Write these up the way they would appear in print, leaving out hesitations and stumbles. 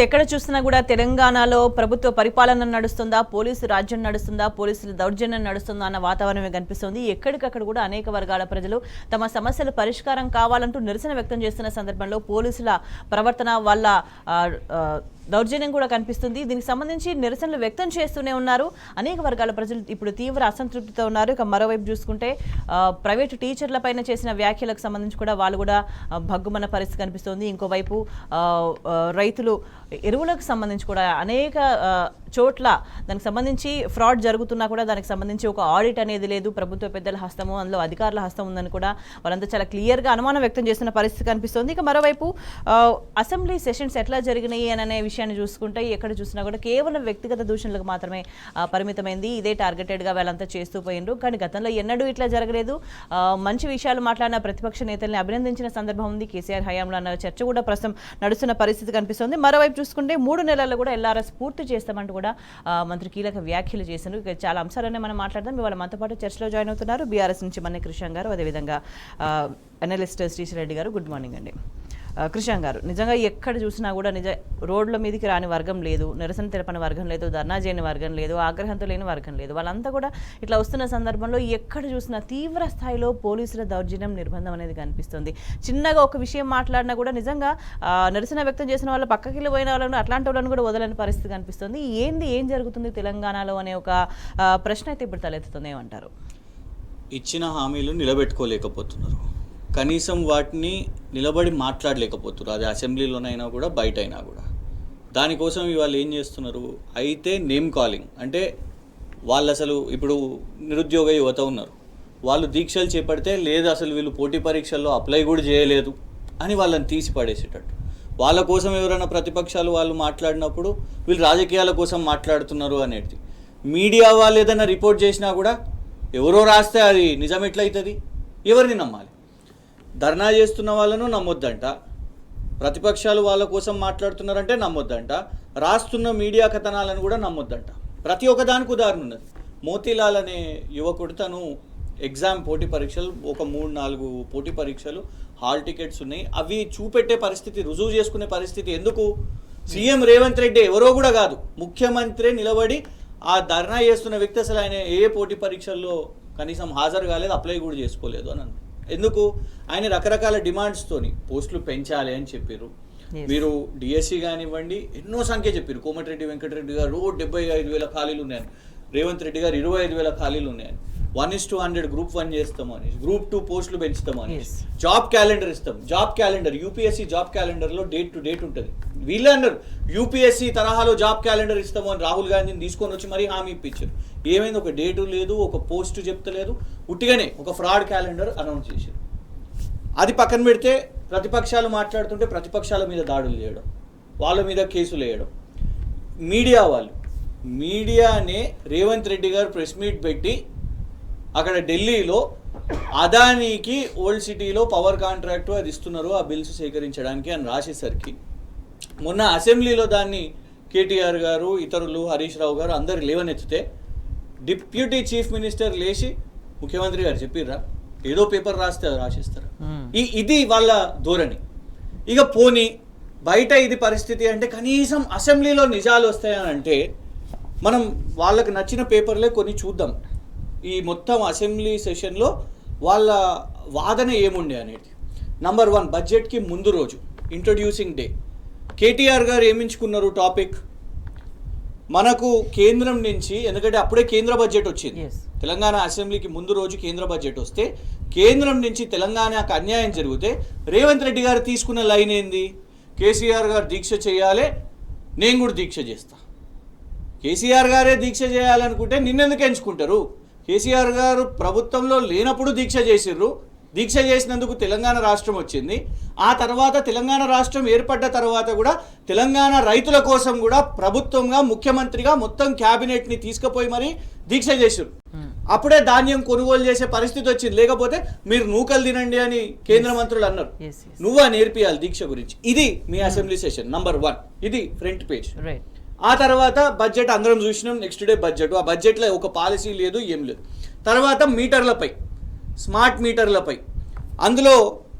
ఎక్కడ చూసినా కూడా తెలంగాణలో ప్రభుత్వ పరిపాలన నడుస్తుందా, పోలీసు రాజ్యం నడుస్తుందా, పోలీసుల దౌర్జన్యం నడుస్తుందా అన్న వాతావరణమే కనిపిస్తుంది. ఎక్కడికక్కడ కూడా అనేక వర్గాల ప్రజలు తమ సమస్యల పరిష్కారం కావాలంటూ నిరసన వ్యక్తం చేస్తున్న సందర్భంలో పోలీసుల ప్రవర్తన వల్ల దౌర్జన్యం కూడా కనిపిస్తుంది. దీనికి సంబంధించి నిరసనలు వ్యక్తం చేస్తూనే ఉన్నారు. అనేక వర్గాల ప్రజలు ఇప్పుడు తీవ్ర అసంతృప్తితో ఉన్నారు. ఇక మరోవైపు చూసుకుంటే ప్రైవేటు టీచర్లపైన చేసిన వ్యాఖ్యలకు సంబంధించి కూడా వాళ్ళు కూడా భగ్గుమన్న పరిస్థితి కనిపిస్తుంది. ఇంకోవైపు రైతులు ఎరువులకు సంబంధించి కూడా అనేక చోట్ల దానికి సంబంధించి ఫ్రాడ్ జరుగుతున్నా కూడా దానికి సంబంధించి ఒక ఆడిట్ అనేది లేదు. ప్రభుత్వ పెద్దల హస్తము, అందులో అధికారుల హస్తం ఉందని కూడా వాళ్ళంతా చాలా క్లియర్గా అనుమానం వ్యక్తం చేస్తున్న పరిస్థితి కనిపిస్తుంది. ఇక మరోవైపు అసెంబ్లీ సెషన్స్ ఎట్లా జరిగినాయి అనే విషయాన్ని చూసుకుంటే ఎక్కడ చూసినా కూడా కేవలం వ్యక్తిగత దూషణలకు మాత్రమే పరిమితమైంది. ఇదే టార్గెటెడ్గా వాళ్ళంతా చేస్తూ పోయిండ్రు. కానీ గతంలో ఎన్నడూ ఇట్లా జరగలేదు. మంచి విషయాలు మాట్లాడిన ప్రతిపక్ష నేతల్ని అభినందించిన సందర్భం ఉంది. కేసీఆర్ హయాంలో అన్న చర్చ కూడా ప్రస్తుతం నడుస్తున్న పరిస్థితి కనిపిస్తుంది. మరోవైపు చూసుకుంటే 3 నెలల్లో కూడా ఎల్ఆర్ఎస్ పూర్తి చేస్తామంటూ కూడా మంత్రి కీలక వ్యాఖ్యలు చేశారు. చాలా అంశాలనే మనం మాట్లాడదాం. ఇవాళ మనతో పాటు చర్చలో జాయిన్ అవుతున్నారు బీఆర్ఎస్ నుంచి మన్నె కృష్ణ గారు, అదేవిధంగా అనలిస్ట్ శ్రీశ్రెడ్డి గారు. గుడ్ మార్నింగ్ అండి. కృష్ణ గారు, నిజంగా ఎక్కడ చూసినా కూడా రోడ్ల మీదకి రాని వర్గం లేదు, నిరసన తెలపని వర్గం లేదు, ధర్నా చేయని వర్గం లేదు, ఆగ్రహంతో లేని వర్గం లేదు. వాళ్ళంతా కూడా ఇట్లా వస్తున్న సందర్భంలో ఎక్కడ చూసినా తీవ్ర స్థాయిలో పోలీసుల దౌర్జన్యం, నిర్బంధం అనేది కనిపిస్తుంది. చిన్నగా ఒక విషయం మాట్లాడినా కూడా నిజంగా నిరసన వ్యక్తం చేసిన వాళ్ళు పక్కకి పోయిన వాళ్ళని, అట్లాంటి వాళ్ళని కూడా వదలని పరిస్థితి కనిపిస్తుంది. ఏం జరుగుతుంది తెలంగాణలో అనే ఒక ప్రశ్న అయితే ఇప్పుడు తలెత్తుతుంది. ఏమంటారు? ఇచ్చిన హామీలు నిలబెట్టుకోలేకపోతున్నారు, కనీసం వాటిని నిలబడి మాట్లాడలేకపోతున్నారు. అది అసెంబ్లీలోనైనా కూడా బయట అయినా కూడా. దానికోసం ఇవాళ ఏం చేస్తున్నారు అయితే నేమ్ కాలింగ్. అంటే వాళ్ళు అసలు ఇప్పుడు నిరుద్యోగ యువత ఉన్నారు, వాళ్ళు దీక్షలు చేపడితే లేదు అసలు వీళ్ళు పోటీ పరీక్షల్లో అప్లై కూడా చేయలేదు అని వాళ్ళని తీసి పడేసేటట్టు. వాళ్ళ కోసం ఎవరైనా ప్రతిపక్షాలు వాళ్ళు మాట్లాడినప్పుడు వీళ్ళు రాజకీయాల కోసం మాట్లాడుతున్నారు అనేది. మీడియా వాళ్ళు ఏదైనా రిపోర్ట్ చేసినా కూడా ఎవరో రాస్తే అది నిజం ఎట్లయితుంది? ఎవరిని నమ్మాలి? ధర్నా చేస్తున్న వాళ్ళను నమ్మొద్దంట, ప్రతిపక్షాలు వాళ్ళ కోసం మాట్లాడుతున్నారంటే నమ్మొద్దంట, రాస్తున్న మీడియా కథనాలను కూడా నమ్మొద్దంట. ప్రతి ఒక్క దానికి ఉదాహరణ ఉన్నది. మోతీలాల్ అనే యువకుడు తను ఎగ్జామ్ పోటీ పరీక్షలు ఒక 3-4 పోటీ పరీక్షలు హాల్ టికెట్స్ ఉన్నాయి, అవి చూపెట్టే పరిస్థితి, రుజువు చేసుకునే పరిస్థితి ఎందుకు? సీఎం రేవంత్ రెడ్డి ఎవరో కూడా కాదు, ముఖ్యమంత్రి నిలబడి ఆ ధర్నా చేస్తున్న వ్యక్తి అసలు ఆయన ఏ పోటీ పరీక్షల్లో కనీసం హాజరు కాలేదు, అప్లై కూడా చేసుకోలేదు అని అన్నారు. ఎందుకు? ఆయన రకరకాల డిమాండ్స్తోని పోస్టులు పెంచాలి అని చెప్పారు. మీరు డిఎస్సి కానివ్వండి, ఎన్నో సంఖ్య చెప్పారు. కోమటిరెడ్డి వెంకటరెడ్డి గారు 75,000 ఖాళీలు ఉన్నాయని, రేవంత్ రెడ్డి గారు 25,000 ఖాళీలు ఉన్నాయని, 1:100 గ్రూప్ 1 చేస్తామని, గ్రూప్ 2 పోస్టులు పెంచుతామని, జాబ్ క్యాలెండర్ ఇస్తాం. జాబ్ క్యాలెండర్ యూపీఎస్సీ జాబ్ క్యాలెండర్లో డేట్ టు డేట్ ఉంటుంది. వీళ్ళే అన్నారు యూపీఎస్సీ తరహాలో జాబ్ క్యాలెండర్ ఇస్తాము అని రాహుల్ గాంధీని తీసుకొని వచ్చి మరీ హామీ ఇప్పించారు. ఏమైంది? ఒక డేటు లేదు, ఒక పోస్టు చెప్తలేదు, ఉట్టిగానే ఒక ఫ్రాడ్ క్యాలెండర్ అనౌన్స్ చేశారు. అది పక్కన పెడితే ప్రతిపక్షాలు మాట్లాడుతుంటే ప్రతిపక్షాల మీద దాడులు చేయడం, వాళ్ళ మీద కేసులు వేయడం. మీడియానే రేవంత్ రెడ్డి గారు ప్రెస్ మీట్ పెట్టి అక్కడ ఢిల్లీలో అదానీకి ఓల్డ్ సిటీలో పవర్ కాంట్రాక్టు అది ఇస్తున్నారు ఆ బిల్స్ సేకరించడానికి అని రాసేసరికి మొన్న అసెంబ్లీలో దాన్ని కేటీఆర్ గారు, ఇతరులు, హరీష్ రావు గారు అందరు లేవనెత్తితే డిప్యూటీ చీఫ్ మినిస్టర్ లేచి ముఖ్యమంత్రి గారు చెప్పిర్రా, ఏదో పేపర్ రాస్తే అది రాసిస్తారు. ఇది వాళ్ళ ధోరణి. ఇక పోనీ బయట ఇది పరిస్థితి అంటే కనీసం అసెంబ్లీలో నిజాలు వస్తాయని అంటే మనం వాళ్ళకి నచ్చిన పేపర్లే కొన్ని చూద్దాం. ఈ మొత్తం అసెంబ్లీ సెషన్లో వాళ్ళ వాదన ఏముండే అనేది. నంబర్ 1, బడ్జెట్కి ముందు రోజు ఇంట్రొడ్యూసింగ్ డే కేటీఆర్ గారు ఏమించుకున్నారు టాపిక్? మనకు కేంద్రం నుంచి, ఎందుకంటే అప్పుడే కేంద్ర బడ్జెట్ వచ్చింది, తెలంగాణ అసెంబ్లీకి ముందు రోజు కేంద్ర బడ్జెట్ వస్తే కేంద్రం నుంచి తెలంగాణకు అన్యాయం జరిగితే రేవంత్ రెడ్డి గారు తీసుకున్న లైన్ ఏంది? కేసీఆర్ గారు దీక్ష చేయాలి, నేను కూడా దీక్ష చేస్తా. కేసీఆర్ గారే దీక్ష చేయాలనుకుంటే నిన్నెందుకు ఎంచుకుంటారు? కేసీఆర్ గారు ప్రభుత్వంలో లేనప్పుడు దీక్ష చేసిర్రు, దీక్ష చేసినందుకు తెలంగాణ రాష్ట్రం వచ్చింది. ఆ తర్వాత తెలంగాణ రాష్ట్రం ఏర్పడ్డ తర్వాత కూడా తెలంగాణ రైతుల కోసం కూడా ప్రభుత్వంగా, ముఖ్యమంత్రిగా మొత్తం క్యాబినెట్ని తీసుకుపోయి మరీ దీక్ష చేశారు. అప్పుడే ధాన్యం కొనుగోలు చేసే పరిస్థితి వచ్చింది. లేకపోతే మీరు నూకలు తినండి అని కేంద్ర మంత్రులు అన్నారు. నువ్వా నేర్పియాలి దీక్ష గురించి? ఇది మీ అసెంబ్లీ సెషన్ నంబర్ 1. ఇది ఫ్రంట్ పేజ్. ఆ తర్వాత బడ్జెట్ అందరం చూసినాం. Next day budget. ఆ బడ్జెట్లో ఒక పాలసీ లేదు, ఏం లేదు. తర్వాత మీటర్లపై, స్మార్ట్ మీటర్లపై అందులో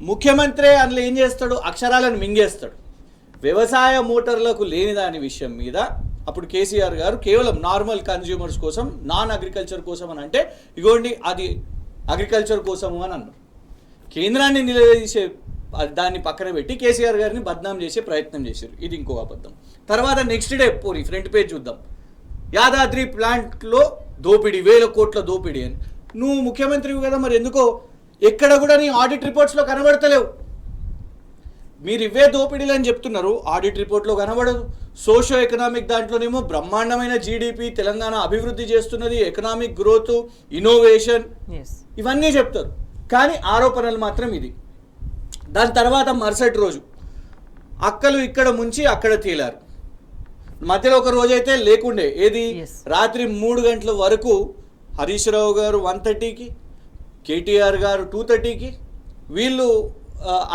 ముఖ్యమంత్రి అందులో ఏం చేస్తాడు? అక్షరాలను మింగేస్తాడు. వ్యవసాయ మోటార్లకు లేని దాని విషయం మీద అప్పుడు కేసీఆర్ గారు కేవలం నార్మల్ కన్జ్యూమర్స్ కోసం, నాన్ అగ్రికల్చర్ కోసం అని అంటే ఇగోండి అది అగ్రికల్చర్ కోసము అని అన్నారు. కేంద్రాన్ని నిలదీసే దాన్ని పక్కన పెట్టి కేసీఆర్ గారిని బద్నాం చేసే ప్రయత్నం చేశారు. ఇది ఇంకో అబద్ధం. తర్వాత నెక్స్ట్ డే పోనీ ఫ్రంట్ పేజ్ చూద్దాం, యాదాద్రి ప్లాంట్లో దోపిడీ, 1000 కోట్ల దోపిడీ అని. నువ్వు ముఖ్యమంత్రివి కదా, మరి ఎందుకో ఎక్కడ కూడా నీ ఆడిట్ రిపోర్ట్స్లో కనబడతలేవు. మీరు ఇవే దోపిడీలు అని చెప్తున్నారు, ఆడిట్ రిపోర్ట్లో కనబడదు. సోషో ఎకనామిక్ దాంట్లోనేమో బ్రహ్మాండమైన జీడిపి, తెలంగాణ అభివృద్ధి చేస్తున్నది, ఎకనామిక్ గ్రోత్, ఇన్నోవేషన్, ఇవన్నీ చెప్తారు. కానీ ఆరోపణలు మాత్రం ఇది. దాని తర్వాత మరుసటి రోజు అక్కలు ఇక్కడ ముంచి అక్కడ తేలారు. మధ్యలో ఒక రోజైతే లేకుండే, ఏది రాత్రి 3 గంటల వరకు హరీష్ రావు గారు 1:30కి, కేటీఆర్ గారు 2:30కి, వీళ్ళు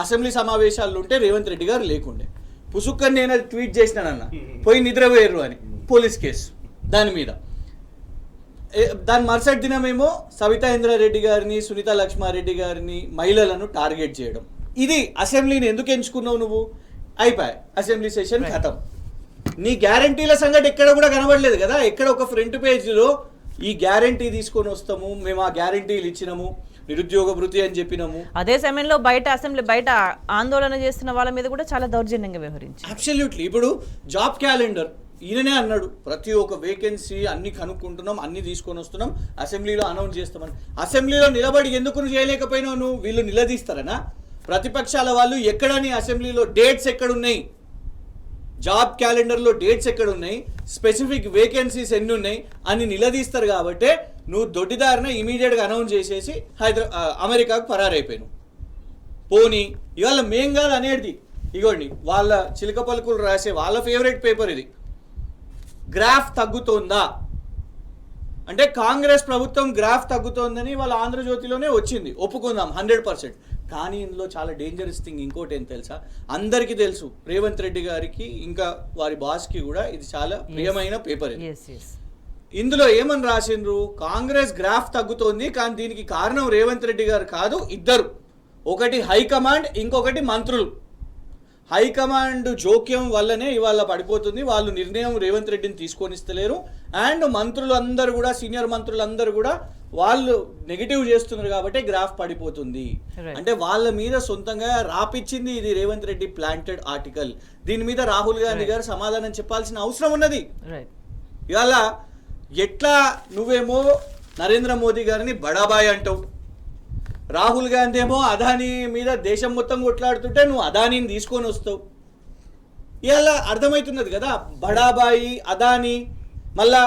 అసెంబ్లీ సమావేశాలు ఉంటే రేవంత్ రెడ్డి గారు లేకుండే. పుసుక్కని నేను అది ట్వీట్ చేసినానన్న, పోయి నిద్రపోయారు అని పోలీస్ కేసు దాని మీద. దాని మరుసటి దినమేమో సవితా ఇంద్రారెడ్డి గారిని, సునీత లక్ష్మారెడ్డి గారిని, మహిళలను టార్గెట్ చేయడం. ఇది అసెంబ్లీని ఎందుకు ఎంచుకున్నావు నువ్వు? అయిపోయాయి, అసెంబ్లీ సెషన్ ఖతం. నీ గ్యారంటీల సంగతి ఎక్కడ కూడా కనబడలేదు కదా. ఎక్కడ ఒక ఫ్రంట్ పేజీలో ఈ గ్యారంటీ తీసుకొని వస్తాము, మేము ఆ గ్యారంటీలు ఇచ్చినాము, నిరుద్యోగ భృతి అని చెప్పినాము. అదే సమయంలో అసెంబ్లీ బయట ఆందోళన చేస్తున్న వాళ్ళ మీద కూడా చాలా దౌర్జన్యంగా వ్యవహరించారు. అబ్సల్యూట్లీ. ఇప్పుడు జాబ్ క్యాలెండర్ ఈయననే అన్నాడు, ప్రతి ఒక్క వేకెన్సీ అన్ని కనుక్కుంటున్నాం, అన్ని తీసుకొని వస్తున్నాం, అసెంబ్లీలో అనౌన్స్ చేస్తామని. అసెంబ్లీలో నిలబడి ఎందుకు చేయలేకపోయినావు నువ్వు? వీళ్ళు నిలదీస్తారనా? ప్రతిపక్షాల వాళ్ళు ఎక్కడని అసెంబ్లీలో డేట్స్ ఎక్కడున్నాయి, జాబ్ క్యాలెండర్లో డేట్స్ ఎక్కడ ఉన్నాయి, స్పెసిఫిక్ వేకెన్సీస్ ఎన్ని ఉన్నాయి అని నిలదీస్తారు. కాబట్టి నువ్వు దొడ్డిదారిన ఇమీడియట్గా అనౌన్స్ చేసేసి అమెరికాకు పరారైపోయాను. పోనీ ఇవాళ మేం కాదు అనేది, ఇగోండి వాళ్ళ చిలక పలుకులు రాసే వాళ్ళ ఫేవరెట్ పేపర్ ఇది. గ్రాఫ్ తగ్గుతోందా అంటే కాంగ్రెస్ ప్రభుత్వం గ్రాఫ్ తగ్గుతోందని వాళ్ళ ఆంధ్రజ్యోతిలోనే వచ్చింది, ఒప్పుకుందాం 100%. కానీ ఇందులో చాలా డేంజరస్ థింగ్ ఇంకోటి ఏం తెలుసా? అందరికీ తెలుసు, రేవంత్ రెడ్డి గారికి ఇంకా వారి బాస్కి కూడా ఇది చాలా ప్రియమైన పేపర్. ఇందులో ఏమని రాసిండ్రు? కాంగ్రెస్ గ్రాఫ్ తగ్గుతోంది, కానీ దీనికి కారణం రేవంత్ రెడ్డి గారు కాదు, ఇద్దరు. ఒకటి హైకమాండ్, ఇంకొకటి మంత్రులు. హైకమాండ్ జోక్యం వల్లనే ఇవాళ పడిపోతుంది, వాళ్ళు నిర్ణయం రేవంత్ రెడ్డిని తీసుకొనిస్తలేరు. అండ్ మంత్రులు అందరూ కూడా, సీనియర్ మంత్రులు అందరూ కూడా వాళ్ళు నెగిటివ్ చేస్తున్నారు కాబట్టి గ్రాఫ్ పడిపోతుంది. అంటే వాళ్ళ మీద సొంతంగా రాపిచ్చింది ఇది రేవంత్ రెడ్డి ప్లాంటెడ్ ఆర్టికల్. దీని మీద రాహుల్ గాంధీ గారు సమాధానం చెప్పాల్సిన అవసరం ఉన్నది. ఇవాళ ఎట్లా నువ్వేమో నరేంద్ర మోదీ గారిని బడాబాయ్ అంటావు, రాహుల్ గాంధీ ఏమో అదానీ మీద దేశం మొత్తం కొట్లాడుతుంటే నువ్వు అదానీని తీసుకొని వస్తావు. ఇలా అర్థమవుతున్నది కదా, బడాబాయి అదానీ, మళ్ళా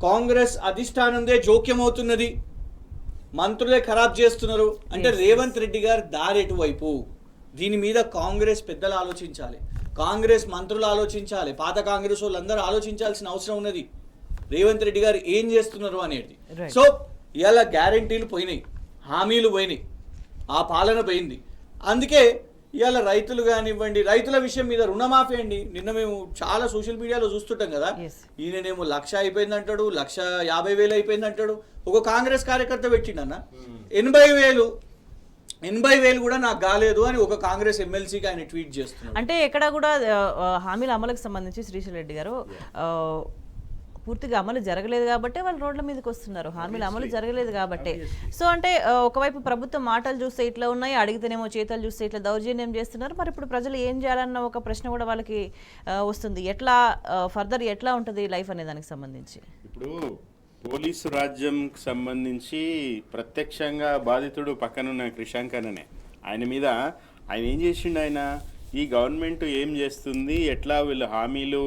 కాంగ్రెస్ అధిష్టానందే జోక్యం అవుతున్నది, మంత్రులే ఖరాబ్ చేస్తున్నారు. అంటే రేవంత్ రెడ్డి గారు దారెటు వైపు? దీని మీద కాంగ్రెస్ పెద్దలు ఆలోచించాలి, కాంగ్రెస్ మంత్రులు ఆలోచించాలి, పాత కాంగ్రెస్ వాళ్ళందరూ ఆలోచించాల్సిన అవసరం ఉన్నది, రేవంత్ రెడ్డి గారు ఏం చేస్తున్నారు అనేది. సో ఇలా గ్యారంటీలు పోయినాయి, హామీలు పోయినాయి, ఆ పాలన పోయింది. అందుకే ఇవాళ రైతులు కానివ్వండి, రైతుల విషయం మీద రుణమాఫీ అండి, నిన్న మేము చాలా సోషల్ మీడియాలో చూస్తుంటాం కదా, ఈయననేమో 1,00,000 అయిపోయింది అంటాడు, 1,50,000 అయిపోయింది అంటాడు. ఒక కాంగ్రెస్ కార్యకర్త పెట్టిండన్న 80,000 కూడా నాకు కాలేదు అని ఒక కాంగ్రెస్ ఎమ్మెల్సీకి ఆయన ట్వీట్ చేస్తున్నారు. అంటే ఎక్కడ కూడా హామీల అమలుకు సంబంధించి శ్రీశైల్ రెడ్డి గారు పూర్తిగా అమలు జరగలేదు కాబట్టి వాళ్ళు రోడ్ల మీదకి వస్తున్నారు, హామీలు అమలు జరగలేదు కాబట్టి. సో అంటే ఒకవైపు ప్రభుత్వం మాటలు చూస్తే ఇట్లా ఉన్నాయి, అడిగితేనేమో చేతలు చూస్తే ఇట్లా దౌర్జన్యం చేస్తున్నారు. మరి ఇప్పుడు ప్రజలు ఏం చేయాలన్న ఒక ప్రశ్న కూడా వాళ్ళకి వస్తుంది. ఎట్లా ఫర్దర్ ఎట్లా ఉంటుంది లైఫ్ అనే దానికి సంబంధించి? ఇప్పుడు పోలీసు రాజ్యంకి సంబంధించి ప్రత్యక్షంగా బాధితుడు పక్కనున్న క్రిషాంక్ అనే ఆయన మీద ఆయన ఏం చేసిండు? ఆయన ఈ గవర్నమెంట్ ఏం చేస్తుంది, ఎట్లా వీళ్ళు హామీలు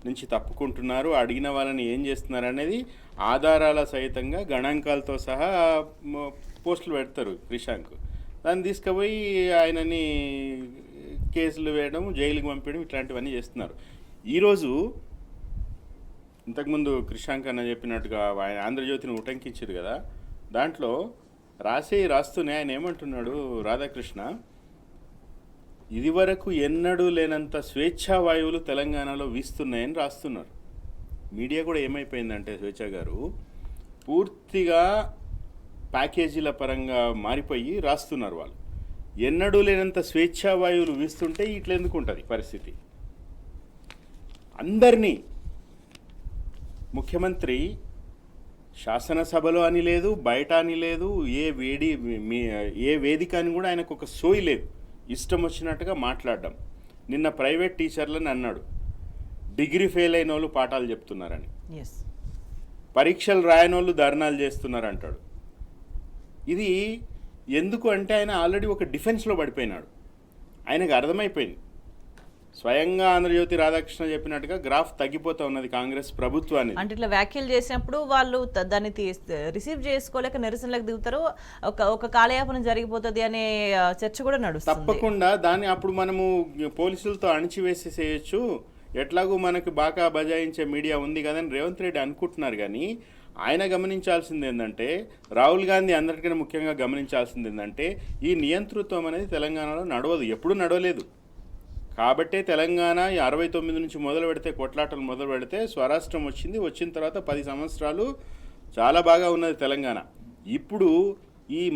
నుంచి తప్పుకుంటున్నారు, అడిగిన వాళ్ళని ఏం చేస్తున్నారు అనేది ఆధారాల సహితంగా గణాంకాలతో సహా పోస్టులు పెడతారు క్రిషాంక్. దాన్ని తీసుకుపోయి ఆయనని కేసులు వేయడం, జైలుకి పంపించడం, ఇట్లాంటివన్నీ చేస్తున్నారు. ఈరోజు ఇంతకుముందు క్రిషాంక్ అన్న చెప్పినట్టుగా ఆయన ఆంధ్రజ్యోతిని ఉటంకించారు కదా, దాంట్లో రాస్తూనే ఆయన ఏమంటున్నాడు, రాధాకృష్ణ, ఇదివరకు ఎన్నడూ లేనంత స్వేచ్ఛా వాయువులు తెలంగాణలో వీస్తున్నాయని రాస్తున్నారు. మీడియా కూడా ఏమైపోయిందంటే స్వేచ్ఛ గారు పూర్తిగా ప్యాకేజీల పరంగా మారిపోయి రాస్తున్నారు. వాళ్ళు ఎన్నడూ లేనంత స్వేచ్ఛా వాయువులు వీస్తుంటే ఇట్లా ఎందుకు ఉంటుంది పరిస్థితి? అందరినీ ముఖ్యమంత్రి శాసనసభలో అని లేదు, బయట అని లేదు, ఏ వేదిక అని కూడా ఆయనకు ఒక సోయి లేదు. ఇష్టం వచ్చినట్టుగా మాట్లాడడం. నిన్న ప్రైవేట్ టీచర్లని అన్నాడు, డిగ్రీ ఫెయిల్ అయిన వాళ్ళు పాఠాలు చెప్తున్నారని, పరీక్షలు రాయని వాళ్ళు ధర్నాలు చేస్తున్నారు అంటాడు. ఇది ఎందుకు అంటే ఆయన ఆల్రెడీ ఒక డిఫెన్స్లో పడిపోయినాడు. ఆయనకు అర్థమైపోయింది. స్వయంగా ఆంధ్రజ్యోతి రాధాకృష్ణ చెప్పినట్టుగా గ్రాఫ్ తగ్గిపోతా ఉన్నది కాంగ్రెస్ ప్రభుత్వాన్ని. అంటే ఇట్లా వ్యాఖ్యలు చేసినప్పుడు వాళ్ళు దాన్ని రిసీవ్ చేసుకోలేక నిరసనలకు దిగుతారు, ఒక కాలయాపన జరిగిపోతుంది అనే చర్చ కూడా నడుస్తుంది. తప్పకుండా దాన్ని అప్పుడు మనము పోలీసులతో అణిచివేసేసేయచ్చు, ఎట్లాగూ మనకు బాగా బజాయించే మీడియా ఉంది కదని రేవంత్ రెడ్డి అనుకుంటున్నారు. కానీ ఆయన గమనించాల్సింది ఏంటంటే, రాహుల్ గాంధీ అందరికన్నా ముఖ్యంగా గమనించాల్సింది ఏంటంటే, ఈ నియంతృత్వం అనేది తెలంగాణలో నడవదు, ఎప్పుడూ నడవలేదు. కాబట్టే తెలంగాణ 69 నుంచి మొదలు పెడితే, కొట్లాటలు మొదలు పెడితే స్వరాష్ట్రం వచ్చింది. వచ్చిన తర్వాత 10 సంవత్సరాలు చాలా బాగా ఉన్నది తెలంగాణ. ఇప్పుడు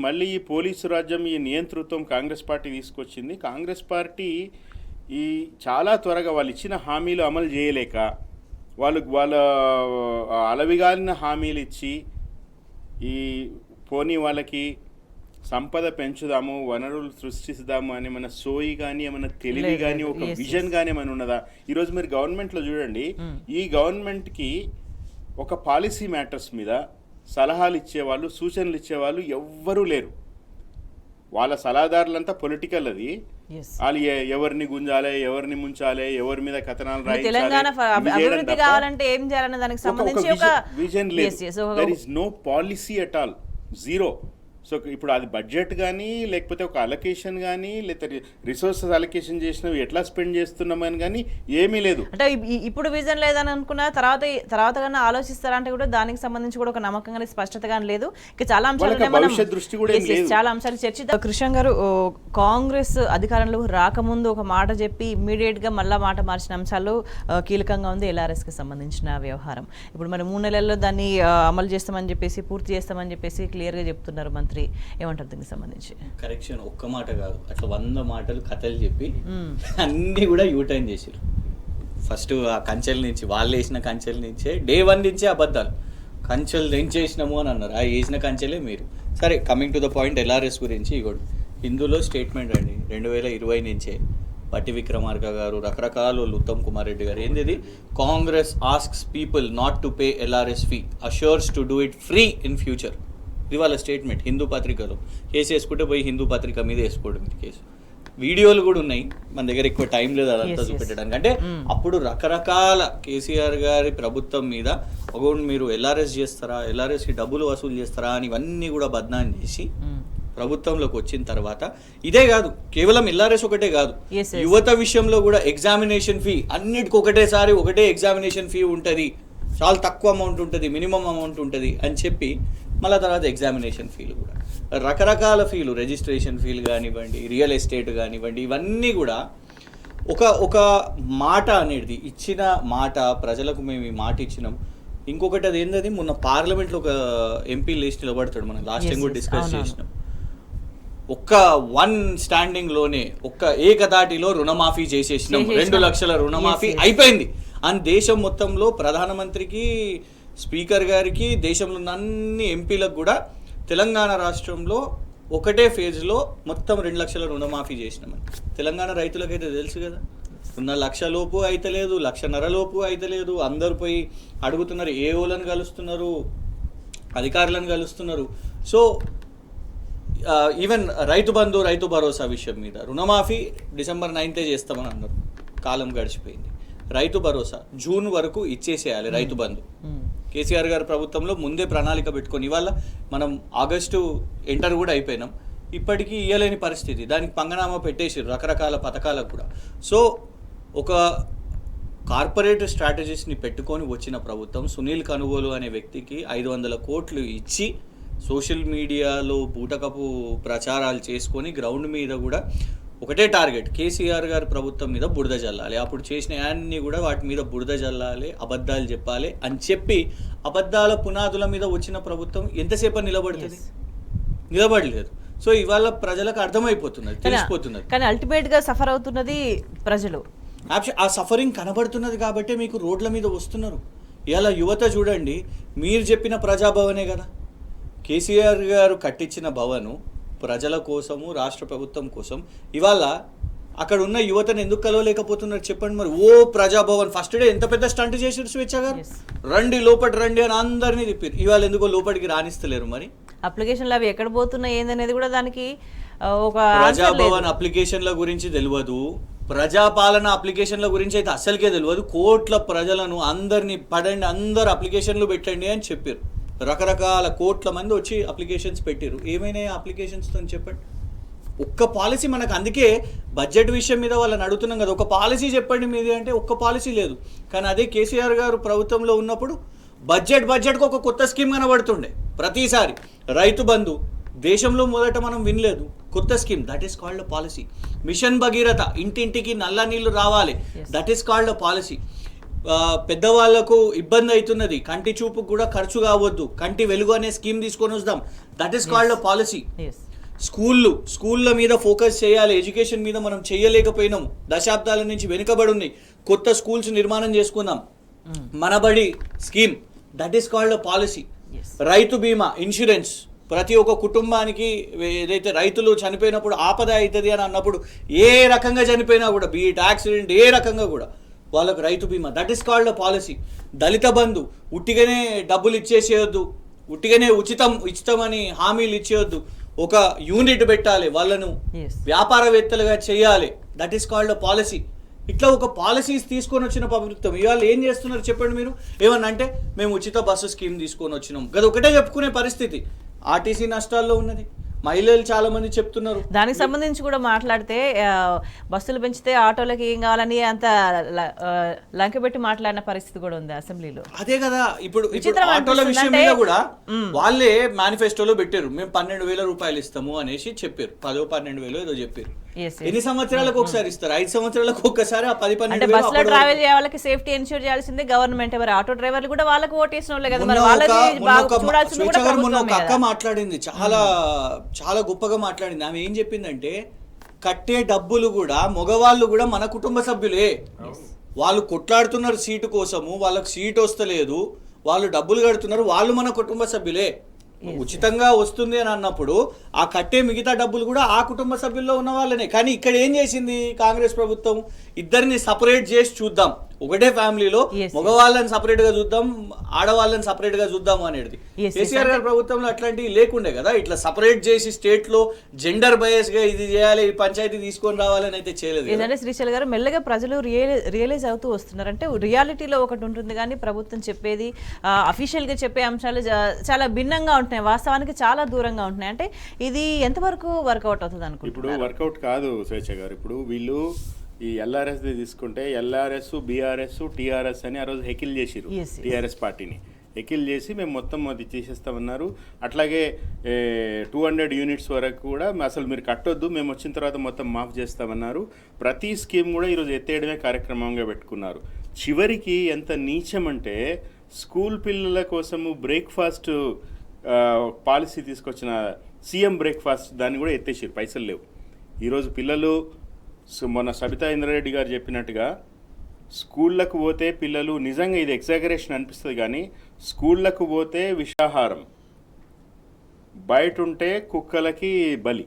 మళ్ళీ ఈ పోలీసు రాజ్యం, ఈ నియంతృత్వం కాంగ్రెస్ పార్టీ తీసుకొచ్చింది. కాంగ్రెస్ పార్టీ చాలా త్వరగా వాళ్ళు ఇచ్చిన హామీలు అమలు చేయలేక, వాళ్ళ అలవిగాలిన హామీలు ఇచ్చి పోనీ వాళ్ళకి సంపద పెంచుదాము, వనరులు సృష్టిస్తాము అని మన సోయి కానీ, ఏమైనా తెలివి కానీ, ఒక విజన్ కానీ ఏమైనా ఉన్నదా? ఈరోజు మీరు గవర్నమెంట్లో చూడండి, ఈ గవర్నమెంట్కి ఒక పాలసీ మ్యాటర్స్ మీద సలహాలు ఇచ్చేవాళ్ళు, సూచనలు ఇచ్చేవాళ్ళు ఎవ్వరూ లేరు. వాళ్ళ సలహాదారులంతా పొలిటికల్. అది వాళ్ళు ఎవరిని గుంజాలి, ఎవరిని ముంచాలి, ఎవరి మీద కథనాలు రాయించాలి, తెలంగాణ అభివృద్ధి కావాలంటే ఏం చేయాలనే దానికి సంబంధించి ఒక విజన్ లేదు. There is no policy at all, zero. So ఇప్పుడు అది బడ్జెట్ కానీ, లేకపోతే ఒక అలొకేషన్ కానీ, లేకపోతే రిసోర్సెస్ అలొకేషన్ చేసినవి ఎట్లా స్పెండ్ చేస్తున్నామని కానీ ఏమీ లేదు. అంటే ఇప్పుడు విజన్ లేదని అనుకున్నా తర్వాత కన్నా ఆలోచిస్తారంటే కూడా దానికి సంబంధించి కూడా ఒక నమ్మకం కానీ, స్పష్టత కానీ లేదు. ఇక చాలా అంశాలు, భవిష్యత్ దృష్టి కూడా చాలా అంశాలు చర్చిద్దాం. కృష్ణ గారు, కాంగ్రెస్ అధికారంలో రాకముందు ఒక మాట చెప్పి ఇమ్మీడియట్ గా మళ్ళా మాట మార్చిన అంశాలు కీలకంగా ఉంది. LRS కి సంబంధించిన వ్యవహారం ఇప్పుడు మరి 3 నెలల్లో దాన్ని అమలు చేస్తామని చెప్పేసి, పూర్తి చేస్తామని చెప్పేసి క్లియర్ గా చెప్తున్నారు మంత్రి. ఏమంటారు దీనికి సంబంధించి? కరెక్షన్ ఒక్క మాట కాదు, అట్లా 100 మాటలు కథలు చెప్పి అన్నీ కూడా యూటర్న్ చేసారు. ఫస్ట్ ఆ కంచెల నుంచి, వాళ్ళు వేసిన కంచెల నుంచే డే 1 నుంచే అబద్ధాలు. కంచెలు తెంచేసినాము అని అన్నారు. ఆ వేసిన కంచెలే మీరు. సరే, coming to the point, LRS గురించి ఇగోండి, ఇందులో స్టేట్మెంట్ అండి 2020 నుంచే పట్టి విక్రమార్క గారు, రకరకాల ఉత్తమ్ కుమార్ రెడ్డి గారు, ఏంటిది, Congress asks people not to pay LRS fee, assures to do it free in future. ఇది వాళ్ళ స్టేట్మెంట్. హిందూ పత్రికలో కేసు వేసుకుంటే పోయి హిందూ పత్రిక మీద వేసుకోవడం కేసు. వీడియోలు కూడా ఉన్నాయి, మన దగ్గర ఎక్కువ టైం లేదు అదంతా చూపెట్టడానికి. అంటే అప్పుడు రకరకాల కేసీఆర్ గారి ప్రభుత్వం మీద మీరు LRS చేస్తారా, LRSకి డబ్బులు వసూలు చేస్తారా అని ఇవన్నీ కూడా బద్నాం చేసి ప్రభుత్వంలోకి వచ్చిన తర్వాత, ఇదే కాదు కేవలం LRS ఒకటే కాదు, యువత విషయంలో కూడా ఎగ్జామినేషన్ ఫీ అన్నిటికి ఒకటేసారి ఒకటే ఎగ్జామినేషన్ ఫీ ఉంటుంది, చాలా తక్కువ అమౌంట్ ఉంటుంది, మినిమం అమౌంట్ ఉంటుంది అని చెప్పి మళ్ళీ తర్వాత ఎగ్జామినేషన్ ఫీలు కూడా రకరకాల ఫీలు, రిజిస్ట్రేషన్ ఫీలు కానివ్వండి, రియల్ ఎస్టేట్ కానివ్వండి, ఇవన్నీ కూడా ఒక మాట అనేది ఇచ్చిన మాట, ప్రజలకు మేము ఈ మాట ఇచ్చినాం. ఇంకొకటి అది ఏంటది, మొన్న పార్లమెంట్లో ఒక ఎంపీ లిస్ట్ నిలబడతాడు, మనం లాస్ట్ టైం కూడా డిస్కస్ చేసినాం. ఒక్క 1 స్టాండింగ్లోనే ఏకదాటిలో రుణమాఫీ చేసేసినాం, 2 లక్షల రుణమాఫీ అయిపోయింది అని దేశం మొత్తంలో ప్రధానమంత్రికి, స్పీకర్ గారికి, దేశంలో ఉన్న అన్ని ఎంపీలకు కూడా తెలంగాణ రాష్ట్రంలో ఒకటే ఫేజ్లో మొత్తం 2 లక్షల రుణమాఫీ చేసినామని. తెలంగాణ రైతులకైతే తెలుసు కదా, 1 లక్ష లోపు అయితలేదు, 1.5 లక్ష లోపు అయితలేదు. అందరు పోయి అడుగుతున్నారు, ఏఓలను కలుస్తున్నారు, అధికారులను కలుస్తున్నారు. సో ఈవెన్ రైతు బంధు, రైతు భరోసా విషయం మీద రుణమాఫీ డిసెంబర్ 9th చేస్తామని అన్నారు. కాలం గడిచిపోయింది. రైతు భరోసా జూన్ వరకు ఇచ్చేసేయాలి. రైతు బంధు కేసీఆర్ గారి ప్రభుత్వంలో ముందే ప్రణాళిక పెట్టుకొని, ఇవాళ మనం ఆగస్టు ఎంటర్ కూడా అయిపోయినాం, ఇప్పటికీ ఇయ్యలేని పరిస్థితి. దానికి పంగనామా పెట్టేసారు రకరకాల పథకాలకు కూడా. సో ఒక కార్పొరేట్ స్ట్రాటజీస్ని పెట్టుకొని వచ్చిన ప్రభుత్వం సునీల్ కనుగోలు అనే వ్యక్తికి 500 కోట్లు ఇచ్చి సోషల్ మీడియాలో బూటకపు ప్రచారాలు చేసుకొని గ్రౌండ్ మీద కూడా ఒకటే టార్గెట్, కేసీఆర్ గారి ప్రభుత్వం మీద బురద జల్లాలి, అప్పుడు చేసిన అన్ని కూడా వాటి మీద బురద జల్లాలి, అబద్ధాలు చెప్పాలి అని చెప్పి అబద్ధాల పునాదుల మీద వచ్చిన ప్రభుత్వం ఎంతసేపు నిలబడుతుంది? నిలబడలేదు. సో ఇవాళ ప్రజలకు అర్థమైపోతున్నది, తెలిసిపోతున్నది. కానీ అల్టిమేట్ గా సఫర్ అవుతున్నది ప్రజలు. ఆ సఫరింగ్ కనబడుతున్నది కాబట్టి మీకు రోడ్ల మీద వస్తున్నారు. ఇలా యువత చూడండి, మీరు చెప్పిన ప్రజాభవనే కదా కేసీఆర్ గారు కట్టించిన భవను ప్రజల కోసము, రాష్ట్ర ప్రభుత్వం కోసం. ఇవాళ అక్కడ ఉన్న యువతను ఎందుకు కలవలేకపోతున్నారు చెప్పండి మరి. ఓ ప్రజాభవన్ ఫస్ట్ డే ఎంత పెద్ద స్టంట్ చేసారు స్వేచ్ఛ గారు, రండి లోపటి రండి అని అందరినీ తిప్పారు. ఇవాళ ఎందుకో లోపలికి రాణిస్తలేరు. మరి అప్లికేషన్లు అవి ఎక్కడ పోతున్నాయి ఏందనేది కూడా దానికి ఒక ప్రజాభవన్ అప్లికేషన్ల గురించి తెలియదు, ప్రజాపాలన అప్లికేషన్ల గురించి అయితే అస్సలకే తెలియదు. కోట్ల ప్రజలను అందరినీ పడండి, అందరు అప్లికేషన్లు పెట్టండి అని చెప్పారు. రకరకాల కోట్ల మంది వచ్చి అప్లికేషన్స్ పెట్టారు. ఏమైనా అప్లికేషన్స్తో చెప్పండి. ఒక్క పాలసీ మనకు, అందుకే బడ్జెట్ విషయం మీద వాళ్ళని అడుగుతున్నాం కదా, ఒక పాలసీ చెప్పండి మీది అంటే ఒక్క పాలసీ లేదు. కానీ అదే కేసీఆర్ గారు ప్రభుత్వంలో ఉన్నప్పుడు బడ్జెట్కి ఒక కొత్త స్కీమ్ కనబడుతుండే ప్రతిసారి. రైతు బంధు దేశంలో మొదట మనం వినలేదు, కొత్త scheme, that is called a policy. Mission Bhagiratha, ఇంటింటికి నల్ల నీళ్లు రావాలి, that is called a policy. పెద్దవాళ్లకు ఇబ్బంది అవుతున్నది, కంటి చూపుకు కూడా ఖర్చు కావద్దు, కంటి వెలుగు అనే స్కీమ్ తీసుకొని వద్దాం, that is called a policy. స్కూళ్ళ మీద ఫోకస్ చేయాలి, ఎడ్యుకేషన్ మీద మనం చేయలేకపోయినాం, దశాబ్దాల నుంచి వెనుకబడి ఉన్నాయి, కొత్త స్కూల్స్ నిర్మాణం చేసుకుందాం, Manabadi scheme, that is called a policy. Rythu Bima, insurance, ప్రతి ఒక్క కుటుంబానికి ఏదైతే రైతులు చనిపోయినప్పుడు ఆపద అవుతుంది అని అన్నప్పుడు ఏ రకంగా చనిపోయినా కూడా, బీట్ యాక్సిడెంట్, ఏ రకంగా కూడా వాళ్ళకు Rythu Bima, that is called a policy. Dalitha Bandhu, ఉట్టిగానే డబ్బులు ఇచ్చేసేయొద్దు, ఉట్టిగానే ఉచితం అని హామీలు ఇచ్చేయొద్దు, ఒక యూనిట్ పెట్టాలి, వాళ్ళను వ్యాపారవేత్తలుగా చేయాలి, that is called a policy. ఇట్లా ఒక పాలసీస్ తీసుకొని వచ్చిన ప్రభుత్వం ఇవాళ ఏం చేస్తున్నారు చెప్పండి మీరు. ఏమన్నా అంటే మేము ఉచిత బస్సు స్కీమ్ తీసుకొని వచ్చినాం, గది ఒకటే చెప్పుకునే పరిస్థితి. ఆర్టీసీ నష్టాల్లో ఉన్నది, మహిళలు చాలా మంది చెప్తున్నారు. దానికి సంబంధించి కూడా మాట్లాడితే బస్సులు పెంచితే ఆటోలకి ఏం కావాలని అంత లంకెపెట్టి మాట్లాడిన పరిస్థితి కూడా ఉంది అసెంబ్లీలో. అదే కదా, ఇప్పుడు ఆటోల విషయం మీద కూడా వాళ్ళే మేనిఫెస్టోలో పెట్టారు, మేము 12,000 రూపాయలు ఇస్తాము అనేసి చెప్పారు. 10,000-12,000 ఏదో చెప్పారు. ఎన్ని సంవత్సరాలకు ఒకసారి ఇస్తారు? 5 సంవత్సరాలకు ఒక్కసారి ఆ 10-12,000. బస్ లో ట్రావెల్ చేయ వాళ్ళకి సేఫ్టీ ఎన్ష్యూర్ చేయాల్సిందే గవర్నమెంట్. మరి ఆటో డ్రైవర్లు కూడా వాళ్ళకి ఓటేసిన వాళ్ళే కదా, మరి వాళ్ళని చూడాల్సింది కూడా ప్రభుత్వమే. ఒక అక్క మాట్లాడింది, చాలా గొప్పగా మాట్లాడింది. ఆమె ఏం చెప్పిందంటే, కట్టే డబ్బులు కూడా మగవాళ్ళు కూడా మన కుటుంబ సభ్యులే, వాళ్ళు కొట్లాడుతున్నారు సీటు కోసము, వాళ్ళకి సీట్ వస్తలేదు, వాళ్ళు డబ్బులు కడుతున్నారు, వాళ్ళు మన కుటుంబ సభ్యులే. ఉచితంగా వస్తుంది అని అన్నప్పుడు ఆ కట్టే మిగతా డబ్బులు కూడా ఆ కుటుంబ సభ్యుల్లో ఉన్న వాళ్ళనే. కానీ ఇక్కడ ఏం చేసింది కాంగ్రెస్ ప్రభుత్వం, ఇద్దరిని సపరేట్ చేసి చూద్దాం, ఒకటే ఫ్యామిలీలో మగవాళ్ళని సపరేట్ గా చూద్దాం, ఆడవాళ్ళని సపరేట్ గా చూద్దాం అనేది. కేసీఆర్ గారి ప్రభుత్వంలో అట్లాంటివి లేకుండే కదా, ఇట్లా సపరేట్ చేసి స్టేట్ లో జెండర్ బయస్ గా ఇది చేయాలి, పంచాయతీ తీసుకొని రావాలని అయితే చేయలేదు. ఏంటంటే శ్రీశైల్ గారు మెల్లగా ప్రజలు రియలైజ్ అవుతూ వస్తున్నారు. అంటే రియాలిటీలో ఒకటి ఉంటుంది కానీ ప్రభుత్వం చెప్పేది, అఫీషియల్ గా చెప్పే అంశాలు చాలా భిన్నంగా ఉంటున్నాయి, వాస్తవానికి చాలా దూరంగా ఉంటున్నాయి. అంటే ఇది ఎంతవరకు వర్కౌట్ అవుతుంది అనుకుంటున్నారు? ఇప్పుడు వర్కౌట్ కాదు స్వేచ్ఛ గారు. ఇప్పుడు వీళ్ళు ఈ ఎల్ఆర్ఎస్ తీసుకుంటే ఎల్ఆర్ఎస్, బీఆర్ఎస్, టీఆర్ఎస్ అని ఆ రోజు హెకిల్ చేసిరు, టీఆర్ఎస్ పార్టీని హెకిల్ చేసి మేము మొత్తం అది తీసేస్తామన్నారు. అట్లాగే 200 యూనిట్స్ వరకు కూడా అసలు మీరు కట్టొద్దు, మేము వచ్చిన తర్వాత మొత్తం మాఫ్ చేస్తామన్నారు. ప్రతి స్కీమ్ కూడా ఈరోజు ఎత్తేయడమే కార్యక్రమంగా పెట్టుకున్నారు. చివరికి ఎంత నీచం అంటే, స్కూల్ పిల్లల కోసము బ్రేక్ఫాస్ట్ పాలసీ తీసుకొచ్చిన సీఎం బ్రేక్ఫాస్ట్ దాన్ని కూడా ఎత్తేసారు, పైసలు లేవు. ఈరోజు పిల్లలు మొన్న సబితా ఇంద్రారెడ్డి గారు చెప్పినట్టుగా స్కూళ్ళకు పోతే పిల్లలు, నిజంగా ఇది ఎగ్జాగరేషన్ అనిపిస్తుంది కానీ, స్కూళ్ళకు పోతే విషాహారం, బయట ఉంటే కుక్కలకి బలి,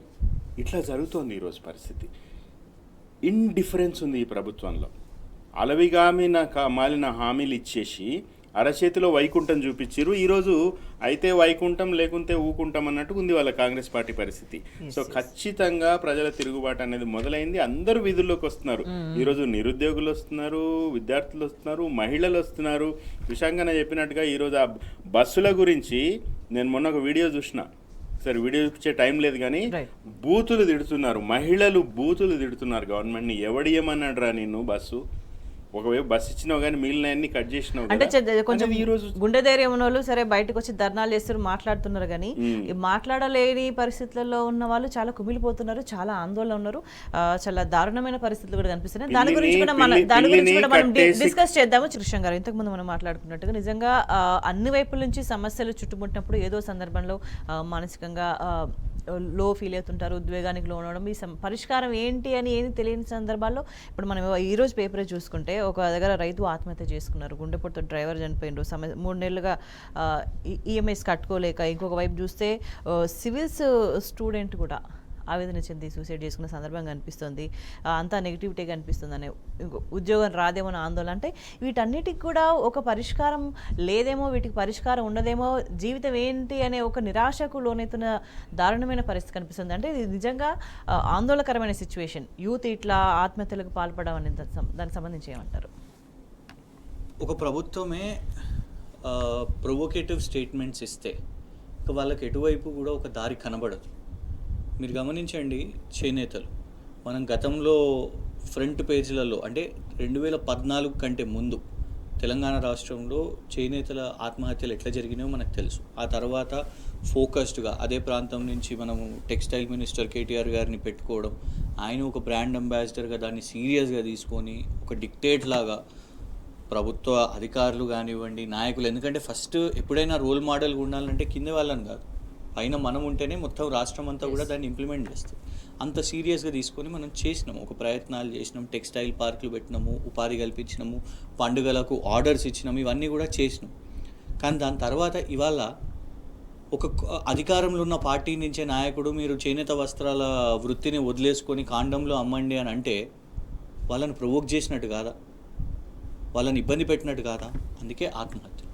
ఇట్లా జరుగుతోంది ఈరోజు పరిస్థితి. ఇండిఫరెన్స్ ఉంది ఈ ప్రభుత్వంలో. మాలిన హామీలు ఇచ్చేసి అరచేతిలో వైకుంఠం చూపించారు. ఈరోజు అయితే వైకుంఠం లేకుంటే ఊకుంటాం అన్నట్టు ఉంది వాళ్ళ కాంగ్రెస్ పార్టీ పరిస్థితి. సో ఖచ్చితంగా ప్రజల తిరుగుబాటు అనేది మొదలైంది. అందరూ వీధుల్లోకి వస్తున్నారు. ఈరోజు నిరుద్యోగులు వస్తున్నారు, విద్యార్థులు వస్తున్నారు, మహిళలు వస్తున్నారు. విశాంగన చెప్పినట్టుగా ఈరోజు ఆ బస్సుల గురించి నేను మొన్న ఒక వీడియో చూసిన, సరే వీడియో చూపించే టైం లేదు కానీ, బూతులు తిడుతున్నారు మహిళలు, బూతులు తిడుతున్నారు గవర్నమెంట్ని. ఎవడియమన్నాడు రా నిన్ను బస్సు, ఒకవైపు బస్ ఇచ్చినావు కానీ మిగిలిన కట్ చేసినావు. అంటే కొంచెం గుండె ధైర్యం ఉన్న వాళ్ళు సరే బయటకు వచ్చి ధర్నాలు చేస్తారు, మాట్లాడుతున్నారు కానీ మాట్లాడలేని పరిస్థితుల్లో ఉన్న వాళ్ళు చాలా కుమిలిపోతున్నారు, చాలా ఆందోళన ఉన్నారు, చాలా దారుణమైన పరిస్థితులు కూడా కనిపిస్తున్నాయి. దాని గురించి కూడా మనం డిస్కస్ చేద్దాము. కృష్ణ గారు, ఇంతకు ముందు మనం మాట్లాడుకున్నట్టుగా నిజంగా అన్ని వైపుల నుంచి సమస్యలు చుట్టుముట్టినప్పుడు ఏదో సందర్భంలో మానసికంగా లో ఫీల్ అవుతుంటారు, ఉద్వేగానికి లోనవడం, ఈ పరిష్కారం ఏంటి అని ఏది తెలియని సందర్భాల్లో ఇప్పుడు మనం ఈరోజు పేపరే చూసుకుంటే ఒక దగ్గర రైతు ఆత్మహత్య చేసుకున్నారు, గుండెపోటుతో డ్రైవర్ చనిపోయినారు, 3 నెలలుగా ఈఎంఐస్ కట్టుకోలేక. ఇంకొక వైపు చూస్తే సివిల్స్ స్టూడెంట్ కూడా ఆవేదన చెంది సూసైడ్ చేసుకున్న సందర్భం కనిపిస్తుంది. అంతా నెగిటివిటీ కనిపిస్తుంది అనే ఉద్యోగం రాదేమో అని ఆందోళన. అంటే వీటన్నిటికి కూడా ఒక పరిష్కారం లేదేమో, వీటికి పరిష్కారం ఉండదేమో, జీవితం ఏంటి అనే ఒక నిరాశకు లోనైతున్న దారుణమైన పరిస్థితి కనిపిస్తుంది. అంటే ఇది నిజంగా ఆందోళనకరమైన సిచ్యువేషన్. యూత్ ఇట్లా ఆత్మహత్యలకు పాల్పడడం అనేది దానికి సంబంధించి ఏమంటారు? ఒక ప్రభుత్వమే ప్రొవోకేటివ్ స్టేట్మెంట్స్ ఇస్తే ఇక వాళ్ళకి ఎటువైపు కూడా ఒక దారి కనబడదు. మీరు గమనించండి, చేనేతలు మనం గతంలో ఫ్రంట్ పేజీలలో అంటే 2014 కంటే ముందు తెలంగాణ రాష్ట్రంలో చేనేతల ఆత్మహత్యలు ఎట్లా జరిగినాయో మనకు తెలుసు. ఆ తర్వాత ఫోకస్డ్గా అదే ప్రాంతం నుంచి మనము టెక్స్టైల్ మినిస్టర్ కేటీఆర్ గారిని పెట్టుకోవడం, ఆయన ఒక బ్రాండ్ అంబాసిడర్గా దాన్ని సీరియస్గా తీసుకొని ఒక డిక్టేట్ లాగా ప్రభుత్వ అధికారులు కానివ్వండి, నాయకులు, ఎందుకంటే ఫస్ట్ ఎప్పుడైనా రోల్ మోడల్గా ఉండాలంటే కింద వాళ్ళని కాదు, పైన మనం ఉంటేనే మొత్తం రాష్ట్రం అంతా కూడా దాన్ని ఇంప్లిమెంట్ చేస్తుంది. అంత సీరియస్గా తీసుకొని మనం చేసినాము, ఒక ప్రయత్నాలు చేసినాం, టెక్స్టైల్ పార్కులు పెట్టినాము, ఉపాధి కల్పించినాము, పండుగలకు ఆర్డర్స్ ఇచ్చినాము, ఇవన్నీ కూడా చేసినాం. కానీ దాని తర్వాత ఇవాళ ఒక అధికారంలో ఉన్న పార్టీ నుంచే నాయకుడు మీరు చేనేత వస్త్రాల వృత్తిని వదిలేసుకొని కాండంలో అమ్మండి అని అంటే వాళ్ళని ప్రొవోక్ చేసినట్టు కాదా, వాళ్ళని ఇబ్బంది పెట్టినట్టు కాదా? అందుకే ఆత్మహత్య.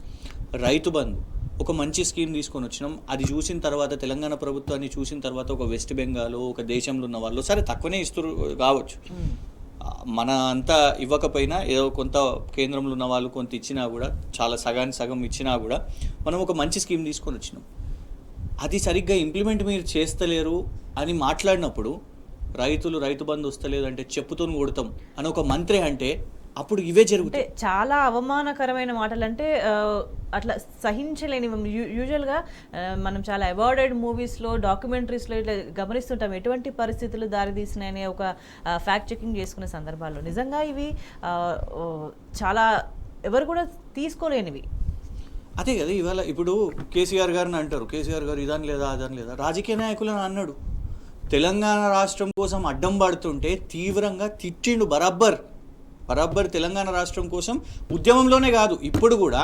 రైతు బంధు ఒక మంచి స్కీమ్ తీసుకొని వచ్చినాం. అది చూసిన తర్వాత తెలంగాణ ప్రభుత్వాన్ని చూసిన తర్వాత ఒక వెస్ట్ బెంగాల్, ఒక దేశంలో ఉన్న వాళ్ళు సరే తక్కువనే ఇస్తారు కావచ్చు, మన అంతా ఇవ్వకపోయినా ఏదో కొంత కేంద్రంలో ఉన్న వాళ్ళు కొంత ఇచ్చినా కూడా, చాలా సగానికి సగం ఇచ్చినా కూడా మనం ఒక మంచి స్కీమ్ తీసుకొని వచ్చినాం. అది సరిగ్గా ఇంప్లిమెంట్ మీరు చేస్తలేరు అని మాట్లాడినప్పుడు రైతు బంధు వస్తలేదు అంటే చెప్పుతో కొడతాం అని ఒక మంత్రి అంటే అప్పుడు ఇవే జరుగుతాయి. చాలా అవమానకరమైన మాటలు. అంటే అట్లా సహించలేని, యూజువల్గా మనం చాలా అవార్డెడ్ మూవీస్లో, డాక్యుమెంటరీస్లో ఇట్లా గమనిస్తుంటాం ఎటువంటి పరిస్థితులు దారితీసినాయనే ఒక ఫ్యాక్ట్ చెకింగ్ చేసుకునే సందర్భాల్లో నిజంగా ఇవి చాలా ఎవరు కూడా తీసుకోలేనివి. అదే కదా ఇవాళ ఇప్పుడు కేసీఆర్ గారిని అంటారు, కేసీఆర్ గారు ఇదని లేదా అదని లేదా, రాజకీయ నాయకులను అన్నాడు, తెలంగాణ రాష్ట్రం కోసం అడ్డం పడుతుంటే తీవ్రంగా తిట్టిండు. బరాబర్ తెలంగాణ రాష్ట్రం కోసం ఉద్యమంలోనే కాదు ఇప్పుడు కూడా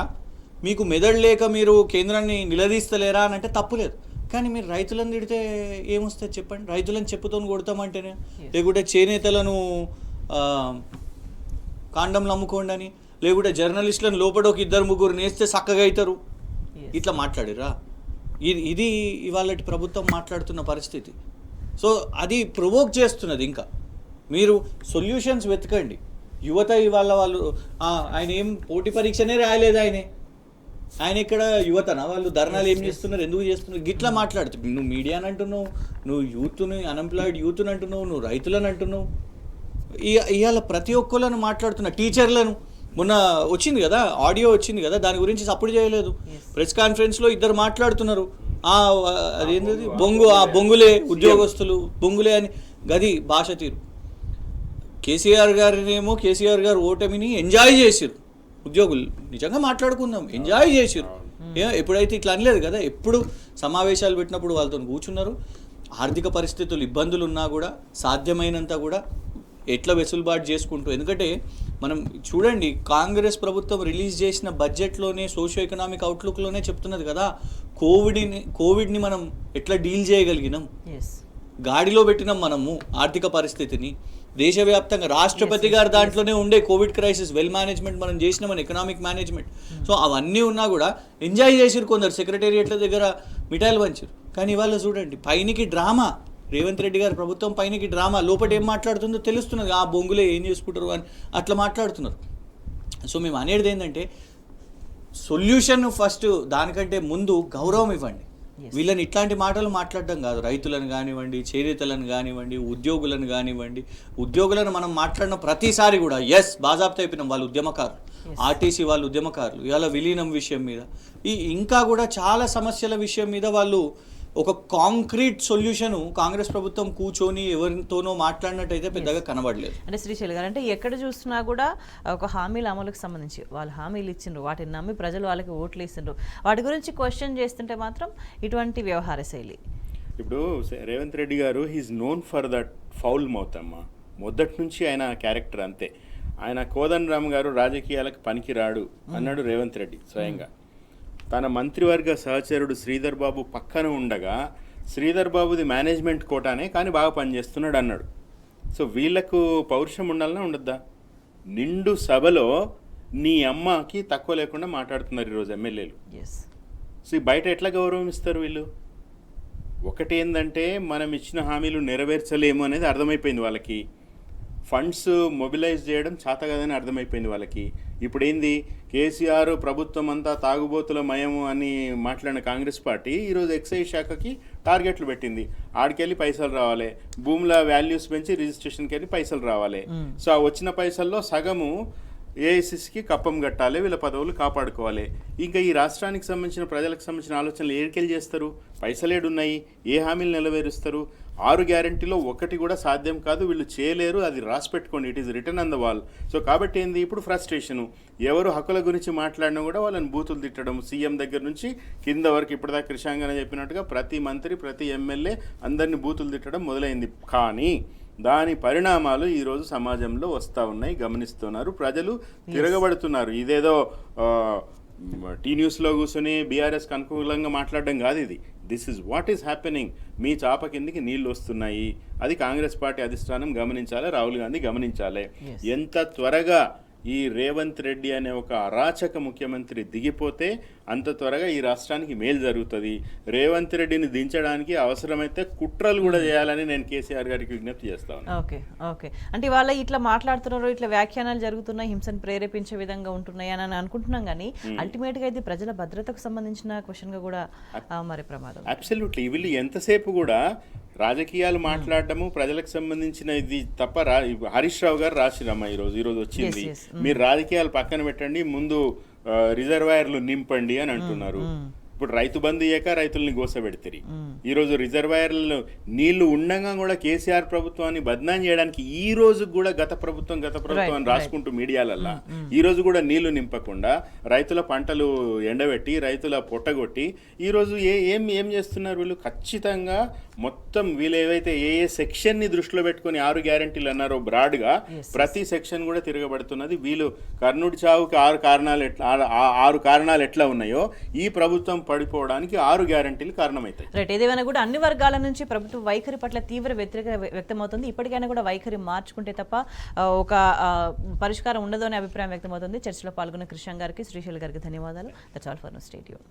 మీకు మెదడు లేక మీరు కేంద్రాన్ని నిలదీస్తలేరా అని అంటే తప్పులేదు. కానీ మీరు రైతులను తిడితే ఏమొస్తుంది చెప్పండి? రైతులను చెప్పుతో కొడతామంటేనే, లేకుంటే చేనేతలను కాండంలో అమ్ముకోండి అని, లేకుంటే జర్నలిస్టులను లోపల ఒక 2-3 నేస్తే చక్కగా అవుతారు, ఇట్లా మాట్లాడిరా? ఇది ఇవాళ ప్రభుత్వం మాట్లాడుతున్న పరిస్థితి. సో అది ప్రొవోక్ చేస్తున్నది. ఇంకా మీరు సొల్యూషన్స్ వెతకండి. యువత ఇవాళ వాళ్ళు ఆయన ఏం పోటీ పరీక్షనే రాయలేదు, ఆయన ఇక్కడ యువతనా? వాళ్ళు ధర్నాలు ఏం చేస్తున్నారు, ఎందుకు చేస్తున్నారు? గిట్లా మాట్లాడుతున్నావు. నువ్వు మీడియాని అంటున్నావు, నువ్వు యూత్ని, అన్ఎంప్లాయిడ్ యూత్ని అంటున్నావు, నువ్వు రైతులను అంటున్నావు. ఇవాళ ప్రతి ఒక్కళ్ళను మాట్లాడుతున్నా. టీచర్లను మొన్న వచ్చింది కదా, ఆడియో వచ్చింది కదా, దాని గురించి సపోర్ట్ చేయలేదు. ప్రెస్ కాన్ఫరెన్స్లో 2 మాట్లాడుతున్నారు, అదేంటది బొంగులే ఉద్యోగస్తులు, బొంగులే అని. గది భాష తీరు. కేసీఆర్ గారు ఓటమిని ఎంజాయ్ చేసిరు ఉద్యోగులు. నిజంగా మాట్లాడుకుందాం, ఎంజాయ్ చేసిరు. ఎప్పుడైతే ఇట్లా అనలేదు కదా, ఎప్పుడు సమావేశాలు పెట్టినప్పుడు వాళ్ళతో కూర్చున్నారు. ఆర్థిక పరిస్థితులు, ఇబ్బందులు ఉన్నా కూడా సాధ్యమైనంత కూడా ఎట్లా వెసులుబాటు చేసుకుంటూ, ఎందుకంటే మనం చూడండి కాంగ్రెస్ ప్రభుత్వం రిలీజ్ చేసిన బడ్జెట్లోనే సోషియో ఎకనామిక్ అవుట్లుక్లోనే చెప్తున్నది కదా, కోవిడ్ని మనం ఎట్లా డీల్ చేయగలిగినాం, గాడిలో పెట్టినాం మనము ఆర్థిక పరిస్థితిని. దేశవ్యాప్తంగా రాష్ట్రపతి గారు దాంట్లోనే ఉండే కోవిడ్ క్రైసిస్ వెల్ మేనేజ్మెంట్ మనం చేసినామని, ఎకనామిక్ మేనేజ్మెంట్. సో అవన్నీ ఉన్నా కూడా ఎంజాయ్ చేసిరు కొందరు, సెక్రటేరియట్ల దగ్గర మిఠాయిలు పంచారు. కానీ ఇవాళ చూడండి పైనకి డ్రామా, రేవంత్ రెడ్డి గారి ప్రభుత్వం పైనకి డ్రామా, లోపల ఏం మాట్లాడుతుందో తెలుస్తున్నది, ఆ బొంగులే ఏం చేసుకుంటారు అని అట్లా మాట్లాడుతున్నారు. సో మేము అనేది ఏంటంటే సొల్యూషన్ ఫస్ట్, దానికంటే ముందు గౌరవం ఇవ్వండి. వీళ్ళని ఇట్లాంటి మాటలు మాట్లాడడం కాదు. రైతులను కానివ్వండి, చేనేతలను కానివ్వండి, ఉద్యోగులను కానివ్వండి. ఉద్యోగులను మనం మాట్లాడిన ప్రతిసారి కూడా బాజాబ్తా అయిపోయినాం, వాళ్ళు ఉద్యమకారులు, ఆర్టీసీ వాళ్ళు ఉద్యమకారులు. ఇవాళ విలీనం విషయం మీద, ఇంకా కూడా చాలా సమస్యల విషయం మీద వాళ్ళు ఒక కాంక్రీట్ సొల్యూషన్ కాంగ్రెస్ ప్రభుత్వం కూర్చొని ఎవరితోనో మాట్లాడినట్టయితే పెద్దగా కనబడలేదు. అంటే శ్రీశైల్ గారు, అంటే ఎక్కడ చూస్తున్నా కూడా ఒక హామీల అమలుకు సంబంధించి వాళ్ళు హామీలు ఇచ్చిండ్రు, వాటిని నమ్మి ప్రజలు వాళ్ళకి ఓట్లు ఇస్తుండ్రు, వాటి గురించి క్వశ్చన్ చేస్తుంటే మాత్రం ఇటువంటి వ్యవహార శైలి. ఇప్పుడు రేవంత్ రెడ్డి గారు he's known for that foul mouth అమ్మ. మొదటి నుంచి ఆయన క్యారెక్టర్ అంతే. ఆయన కోదండరామ్ గారు రాజకీయాలకు పనికిరాడు అన్నాడు రేవంత్ రెడ్డి స్వయంగా. తన మంత్రివర్గ సహచరుడు శ్రీధర్ బాబు పక్కన ఉండగా శ్రీధర్ బాబుది మేనేజ్మెంట్ కోటానే కానీ బాగా పనిచేస్తున్నాడు అన్నాడు. సో వీళ్ళకు పౌరుషం ఉండాలన్నా ఉండద్దా? నిండు సభలో నీ అమ్మకి తక్కువ లేకుండా మాట్లాడుతున్నారు ఈరోజు ఎమ్మెల్యేలు. సో బయట ఎట్లా గౌరవం ఇస్తారు వీళ్ళు? ఒకటి ఏంటంటే మనం ఇచ్చిన హామీలు నెరవేర్చలేము అనేది అర్థమైపోయింది వాళ్ళకి. ఫండ్స్ మొబిలైజ్ చేయడం చేత కదని అర్థమైపోయింది వాళ్ళకి. ఇప్పుడు ఏంది, కేసీఆర్ ప్రభుత్వం అంతా తాగుబోతుల మయము అని మాట్లాడిన కాంగ్రెస్ పార్టీ ఈరోజు ఎక్సైజ్ శాఖకి టార్గెట్లు పెట్టింది. ఆడికెళ్ళి పైసలు రావాలి, భూముల వాల్యూస్ పెంచి రిజిస్ట్రేషన్కి వెళ్ళి పైసలు రావాలి. సో ఆ వచ్చిన పైసల్లో సగము ఏఐసిసికి కప్పం కట్టాలి, వీళ్ళ పదవులు కాపాడుకోవాలి. ఇంకా ఈ రాష్ట్రానికి సంబంధించిన ప్రజలకు సంబంధించిన ఆలోచనలు ఏడికెళ్ళి చేస్తారు? పైసలేడున్నాయి? ఏ హామీలు నెరవేరుస్తారు? 6 గ్యారంటీలో ఒకటి కూడా సాధ్యం కాదు, వీళ్ళు చేయలేరు. అది రాసి పెట్టుకోండి, it is return on the wall. So కాబట్టి ఏంది, ఇప్పుడు ఫ్రస్ట్రేషను. ఎవరు హక్కుల గురించి మాట్లాడినా కూడా వాళ్ళని బూతులు తిట్టడం, సీఎం దగ్గర నుంచి కింద వరకు ఇప్పటిదాకా కృషాంగన చెప్పినట్టుగా ప్రతి మంత్రి ప్రతి ఎమ్మెల్యే అందరినీ బూతులు తిట్టడం మొదలైంది. కానీ దాని పరిణామాలు ఈరోజు సమాజంలో వస్తూ ఉన్నాయి, గమనిస్తున్నారు, ప్రజలు తిరగబడుతున్నారు. ఇదేదో టీ న్యూస్లో కూర్చొని బీఆర్ఎస్కి అనుకూలంగా మాట్లాడడం కాదు ఇది. This is what is happening. మీ చాప కిందికి నీళ్ళు వస్తున్నాయి. అది కాంగ్రెస్ పార్టీ అధిష్టానం గమనించాలి, రాహుల్ గాంధీ గమనించాలి. ఎంత త్వరగా ఈ రేవంత్ రెడ్డి అనే ఒక అరాచక ముఖ్యమంత్రి దిగిపోతే అంత త్వరగా ఈ రాష్ట్రానికి మేలు జరుగుతుంది. రేవంత్ రెడ్డిని దించడానికి అవసరమైతే కుట్రలు కూడా చేయాలని నేను కేసీఆర్ గారికి విజ్ఞప్తి చేస్తాను. ఓకే ఓకే అంటే ఇవాళ ఇట్లా మాట్లాడుతున్నారు, ఇట్లా వ్యాఖ్యానాలు జరుగుతున్నాయి, హింసను ప్రేరేపించే విధంగా ఉంటున్నాయి అని అనుకుంటున్నాం. కానీ అల్టిమేట్గా అయితే ప్రజల భద్రతకు సంబంధించిన క్వశ్చన్గా కూడా మరి ప్రమాదం. అబ్సల్యూట్లీ. వీళ్ళు ఎంతసేపు కూడా రాజకీయాలు మాట్లాడడము ప్రజలకు సంబంధించిన ఇది తప్ప. హరీష్ రావు గారు రాసిరమ్మా ఈరోజు వచ్చింది, మీరు రాజకీయాలు పక్కన పెట్టండి, ముందు రిజర్వాయర్లు నింపండి అని అంటున్నారు. ఇప్పుడు రైతు బంధు ఇయ్యక రైతుల్ని గోసబెడతారు. ఈరోజు రిజర్వాయర్లలో నీళ్లు ఉండగా కూడా కేసీఆర్ ప్రభుత్వాన్ని బద్నాం చేయడానికి ఈ రోజు కూడా గత ప్రభుత్వం అని రాసుకుంటూ మీడియాలల్లా ఈ రోజు కూడా నీళ్లు నింపకుండా రైతుల పంటలు ఎండబెట్టి రైతుల పొట్టగొట్టి ఈ రోజు ఏం చేస్తున్నారు వీళ్ళు? ఖచ్చితంగా మొత్తం వీళ్ళు ఏవైతే ఏ సెక్షన్ ని దృష్టిలో పెట్టుకుని 6 గ్యారంటీలు అన్నారో బ్రాడ్గా ప్రతి సెక్షన్ కూడా తిరగబడుతున్నది. వీళ్ళు కర్ణుడి చావుకి 6 కారణాలు ఎట్లా ఉన్నాయో ఈ ప్రభుత్వం పడిపోవడానికి 6 గ్యారంటీలు కారణమవుతాయి. రైట్. ఏదేమైనా కూడా అన్ని వర్గాల నుంచి ప్రభుత్వ వైఖరి పట్ల తీవ్ర వ్యతిరేకత వ్యక్తమవుతుంది. ఇప్పటికైనా కూడా వైఖరి మార్చుకుంటే తప్ప ఒక పరిష్కారం ఉండదు అనే అభిప్రాయం వ్యక్తమవుతుంది. చర్చలో పాల్గొన్న కృష్ణ గారికి, శ్రీశైల్ గారికి ధన్యవాదాలు. That's all for now. Stay tuned.